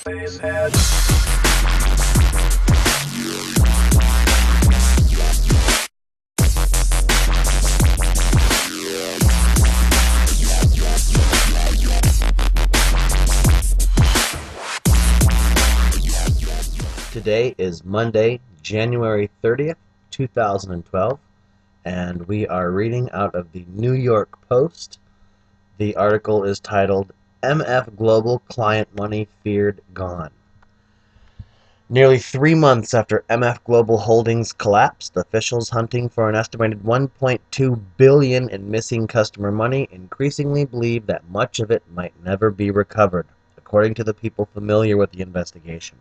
Today is Monday, January 30th, 2012, and we are reading out of the New York Post. The article is titled, MF Global Client Money Feared Gone. Nearly 3 months after MF Global Holdings collapsed, officials hunting for an estimated $1.2 billion in missing customer money increasingly believe that much of it might never be recovered, according to the people familiar with the investigation.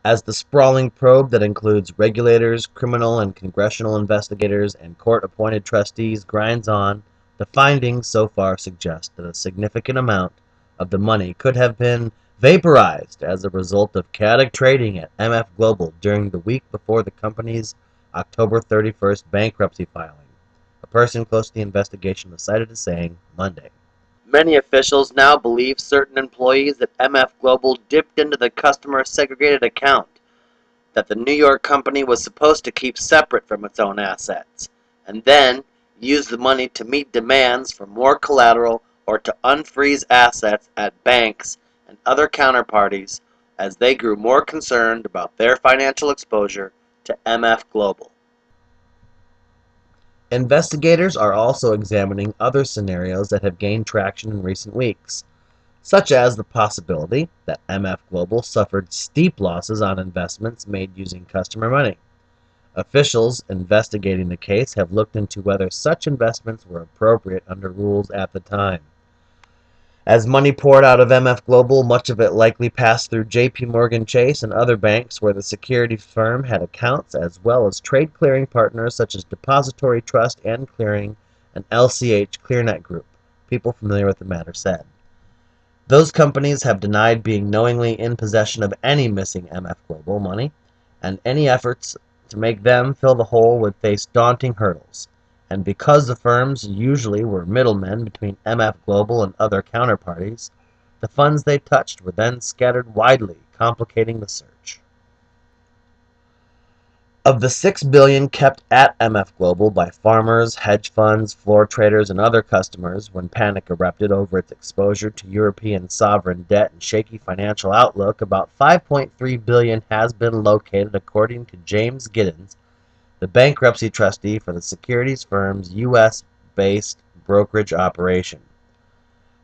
As the sprawling probe that includes regulators, criminal and congressional investigators, and court-appointed trustees grinds on, the findings so far suggest that a significant amount of the money could have been vaporized as a result of chaotic trading at MF Global during the week before the company's October 31st bankruptcy filing. A person close to the investigation was cited as saying Monday. Many officials now believe certain employees at MF Global dipped into the customer segregated account that the New York company was supposed to keep separate from its own assets, and then use the money to meet demands for more collateral or to unfreeze assets at banks and other counterparties as they grew more concerned about their financial exposure to MF Global. Investigators are also examining other scenarios that have gained traction in recent weeks, such as the possibility that MF Global suffered steep losses on investments made using customer money. Officials investigating the case have looked into whether such investments were appropriate under rules at the time. As money poured out of MF Global, much of it likely passed through JP Morgan Chase and other banks where the security firm had accounts, as well as trade clearing partners such as Depository Trust and Clearing and LCH ClearNet Group, people familiar with the matter said. Those companies have denied being knowingly in possession of any missing MF Global money, and any efforts to make them fill the hole would face daunting hurdles. And because the firms usually were middlemen between MF Global and other counterparties, the funds they touched were then scattered widely, complicating the search. Of the $6 billion kept at MF Global by farmers, hedge funds, floor traders, and other customers when panic erupted over its exposure to European sovereign debt and shaky financial outlook, about $5.3 billion has been located, according to James Giddens, the bankruptcy trustee for the securities firm's U.S.-based brokerage operation.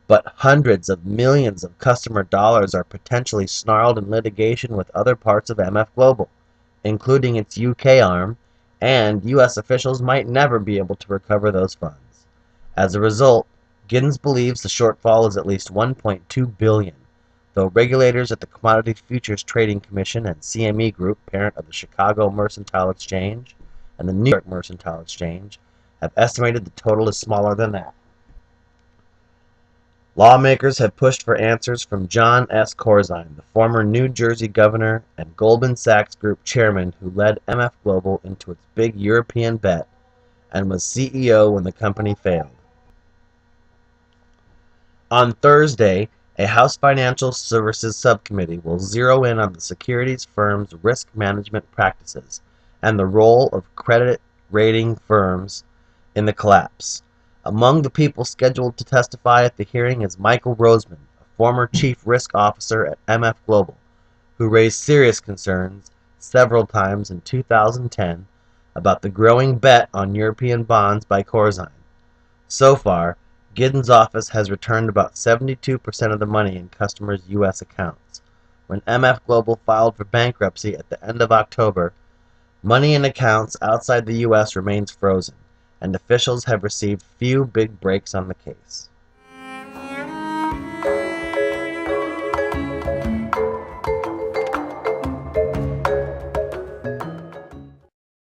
But hundreds of millions of customer dollars are potentially snarled in litigation with other parts of MF Global, including its UK arm, and U.S. officials might never be able to recover those funds. As a result, Giddens believes the shortfall is at least $1.2 billion, though regulators at the Commodity Futures Trading Commission and CME Group, parent of the Chicago Mercantile Exchange and the New York Mercantile Exchange, have estimated the total is smaller than that. Lawmakers have pushed for answers from John S. Corzine, the former New Jersey governor and Goldman Sachs Group chairman who led MF Global into its big European bet and was CEO when the company failed. On Thursday, a House Financial Services Subcommittee will zero in on the securities firm's risk management practices and the role of credit rating firms in the collapse. Among the people scheduled to testify at the hearing is Michael Roseman, a former chief risk officer at MF Global, who raised serious concerns several times in 2010 about the growing bet on European bonds by Corzine. So far, Giddens' office has returned about 72% of the money in customers' U.S. accounts. When MF Global filed for bankruptcy at the end of October, money in accounts outside the U.S. remains frozen, and officials have received few big breaks on the case.